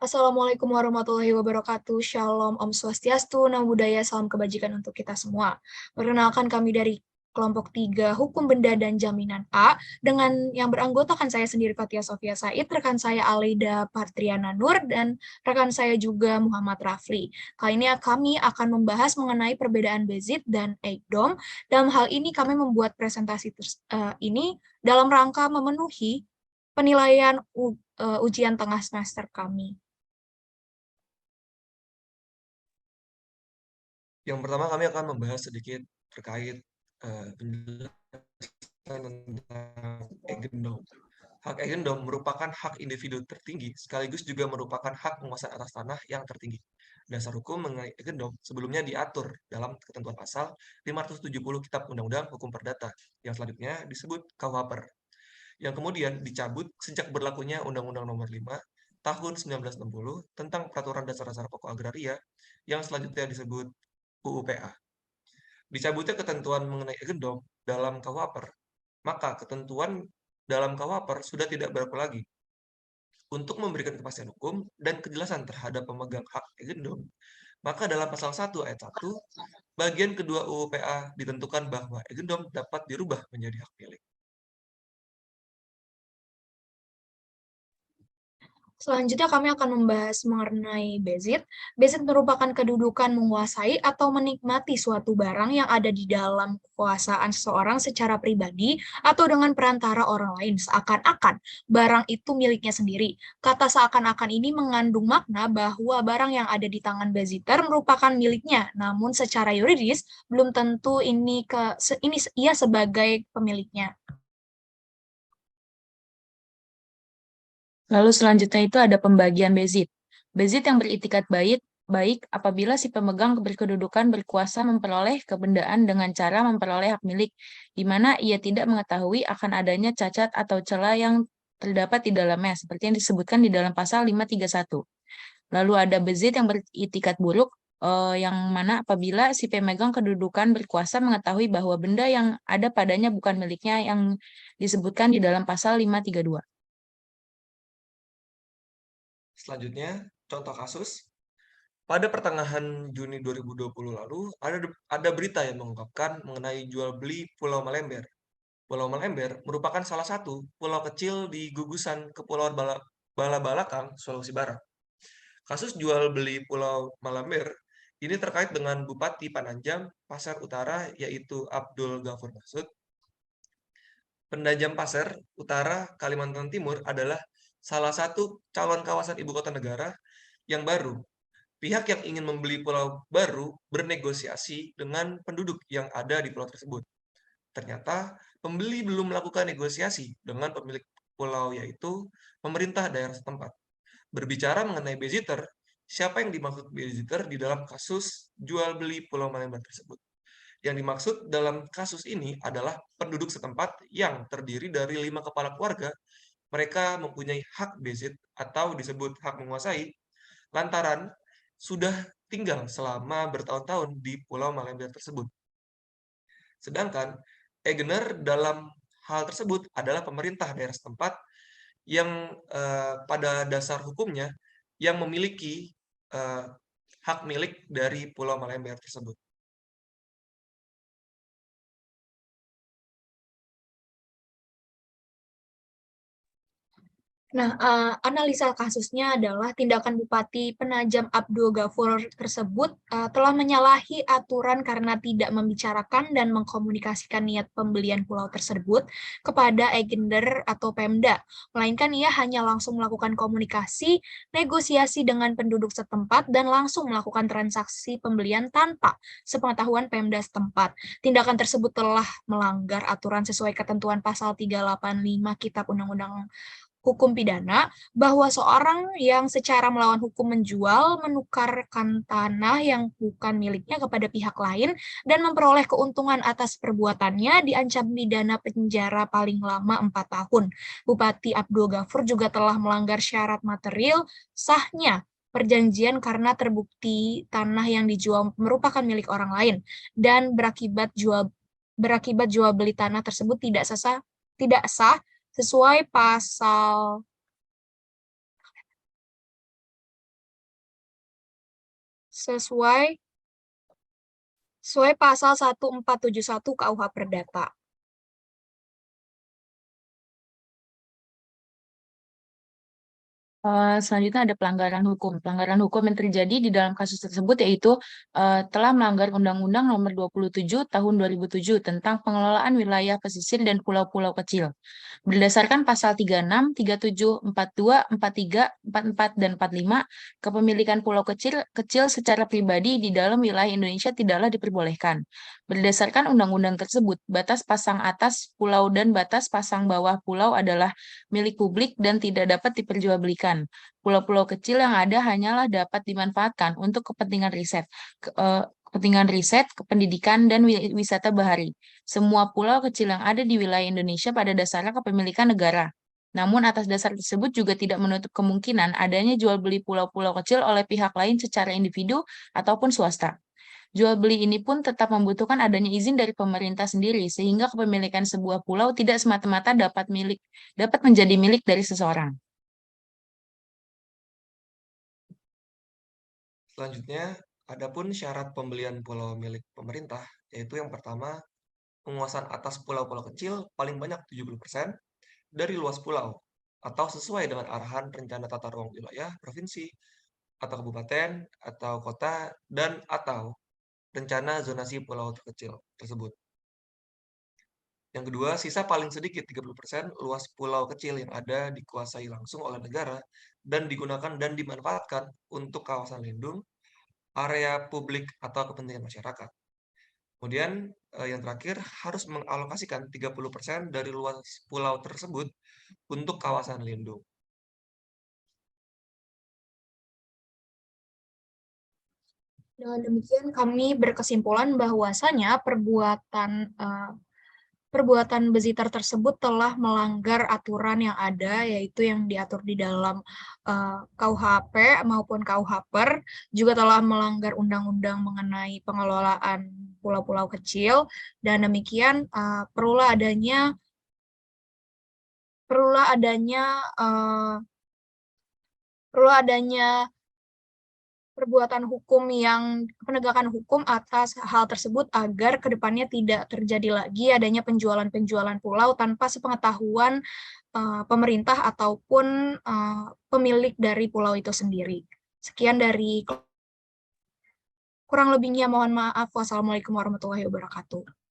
Assalamualaikum warahmatullahi wabarakatuh. Shalom, Om Swastiastu, Namo Buddhaya, salam kebajikan untuk kita semua. Perkenalkan kami dari kelompok 3 Hukum Benda dan Jaminan A, dengan yang beranggotakan saya sendiri Fatia Sofia Said, rekan saya Alida Partriana Nur, dan rekan saya juga Muhammad Rafli. Kali ini kami akan membahas mengenai perbedaan Bezit dan Ekdom. Dalam hal ini kami membuat presentasi ini dalam rangka memenuhi penilaian ujian tengah semester kami. Yang pertama kami akan membahas sedikit terkait penjelasan tentang Eigendom. Hak Eigendom merupakan hak individu tertinggi sekaligus juga merupakan hak penguasaan atas tanah yang tertinggi. Dasar hukum mengenai Eigendom sebelumnya diatur dalam ketentuan pasal 570 Kitab Undang-Undang Hukum Perdata yang selanjutnya disebut KUHP, yang kemudian dicabut sejak berlakunya Undang-Undang Nomor 5 Tahun 1960 tentang Peraturan Dasar-Dasar Pokok Agraria yang selanjutnya disebut UUPA. Dicabutnya ketentuan mengenai Eigendom dalam KUHP, maka ketentuan dalam KUHP sudah tidak berlaku lagi. Untuk memberikan kepastian hukum dan kejelasan terhadap pemegang hak Eigendom, maka dalam pasal 1 ayat 1, bagian kedua UUPA ditentukan bahwa Eigendom dapat dirubah menjadi hak milik. Selanjutnya kami akan membahas mengenai Bezit. Bezit merupakan kedudukan menguasai atau menikmati suatu barang yang ada di dalam kekuasaan seseorang secara pribadi atau dengan perantara orang lain, seakan-akan barang itu miliknya sendiri. Kata seakan-akan ini mengandung makna bahwa barang yang ada di tangan Beziter merupakan miliknya, namun secara yuridis belum tentu ini ia sebagai pemiliknya. Lalu selanjutnya itu ada pembagian bezit. Bezit yang beritikat baik apabila si pemegang berkedudukan berkuasa memperoleh kebendaan dengan cara memperoleh hak milik, di mana ia tidak mengetahui akan adanya cacat atau celah yang terdapat di dalamnya, seperti yang disebutkan di dalam pasal 531. Lalu ada bezit yang beritikat buruk, yang mana apabila si pemegang kedudukan berkuasa mengetahui bahwa benda yang ada padanya bukan miliknya, yang disebutkan di dalam pasal 532. Selanjutnya, contoh kasus. Pada pertengahan Juni 2020 lalu, ada berita yang mengungkapkan mengenai jual beli Pulau Malember. Pulau Malember merupakan salah satu pulau kecil di gugusan Kepulauan Balabalakang, Sulawesi Barat. Kasus jual beli Pulau Malember ini terkait dengan Bupati Pananjam, Pasar Utara, yaitu Abdul Ghafur Masud. Penajam Pasir Utara, Kalimantan Timur adalah salah satu calon kawasan ibu kota negara yang baru. Pihak yang ingin membeli pulau baru bernegosiasi dengan penduduk yang ada di pulau tersebut. Ternyata pembeli belum melakukan negosiasi dengan pemilik pulau, yaitu pemerintah daerah setempat. Berbicara mengenai Beziter, siapa yang dimaksud Beziter di dalam kasus jual beli Pulau Malembar tersebut? Yang dimaksud dalam kasus ini adalah penduduk setempat yang terdiri dari 5 kepala keluarga. Mereka mempunyai hak bezit atau disebut hak menguasai lantaran sudah tinggal selama bertahun-tahun di Pulau Malember tersebut. Sedangkan Egener dalam hal tersebut adalah pemerintah daerah setempat yang pada dasar hukumnya yang memiliki hak milik dari Pulau Malember tersebut. Nah, analisa kasusnya adalah tindakan Bupati Penajam Abdul Ghafur tersebut telah menyalahi aturan karena tidak membicarakan dan mengkomunikasikan niat pembelian pulau tersebut kepada Egender atau Pemda, melainkan ia hanya langsung melakukan komunikasi, negosiasi dengan penduduk setempat, dan langsung melakukan transaksi pembelian tanpa sepengetahuan Pemda setempat. Tindakan tersebut telah melanggar aturan sesuai ketentuan pasal 385 Kitab Undang-Undang Hukum Pidana, bahwa seorang yang secara melawan hukum menjual, menukarkan tanah yang bukan miliknya kepada pihak lain, dan memperoleh keuntungan atas perbuatannya diancam pidana penjara paling lama 4 tahun. Bupati Abdul Ghafur juga telah melanggar syarat material sahnya perjanjian karena terbukti tanah yang dijual merupakan milik orang lain, dan berakibat jual beli tanah tersebut tidak sah sesuai pasal sesuai pasal 1471 KUH Perdata. Selanjutnya ada pelanggaran hukum. Pelanggaran hukum yang terjadi di dalam kasus tersebut yaitu telah melanggar Undang-Undang Nomor 27 Tahun 2007 tentang pengelolaan wilayah pesisir dan pulau-pulau kecil. Berdasarkan pasal 36, 37, 42, 43, 44, dan 45, kepemilikan pulau kecil secara pribadi di dalam wilayah Indonesia tidaklah diperbolehkan. Berdasarkan undang-undang tersebut, batas pasang atas pulau dan batas pasang bawah pulau adalah milik publik dan tidak dapat diperjualbelikan. Pulau-pulau kecil yang ada hanyalah dapat dimanfaatkan untuk kepentingan riset, pendidikan, dan wisata bahari. Semua pulau kecil yang ada di wilayah Indonesia pada dasarnya kepemilikan negara. Namun atas dasar tersebut juga tidak menutup kemungkinan adanya jual beli pulau-pulau kecil oleh pihak lain secara individu ataupun swasta. Jual beli ini pun tetap membutuhkan adanya izin dari pemerintah sendiri, sehingga kepemilikan sebuah pulau tidak semata-mata dapat menjadi milik dari seseorang. Selanjutnya, adapun syarat pembelian pulau milik pemerintah, yaitu yang pertama, penguasaan atas pulau-pulau kecil paling banyak 70% dari luas pulau, atau sesuai dengan arahan rencana tata ruang wilayah, provinsi, atau kabupaten, atau kota, dan atau rencana zonasi pulau terkecil tersebut. Yang kedua, sisa paling sedikit 30% luas pulau kecil yang ada dikuasai langsung oleh negara dan digunakan dan dimanfaatkan untuk kawasan lindung, area publik atau kepentingan masyarakat. Kemudian yang terakhir harus mengalokasikan 30% dari luas pulau tersebut untuk kawasan lindung. Dengan demikian kami berkesimpulan bahwasanya perbuatan Beziter tersebut telah melanggar aturan yang ada, yaitu yang diatur di dalam KUHP maupun KUHPER, juga telah melanggar undang-undang mengenai pengelolaan pulau-pulau kecil, dan demikian perlulah adanya penegakan hukum atas hal tersebut agar kedepannya tidak terjadi lagi adanya penjualan-penjualan pulau tanpa sepengetahuan pemerintah ataupun pemilik dari pulau itu sendiri. Sekian dari kurang lebihnya, mohon maaf. Wassalamualaikum warahmatullahi wabarakatuh.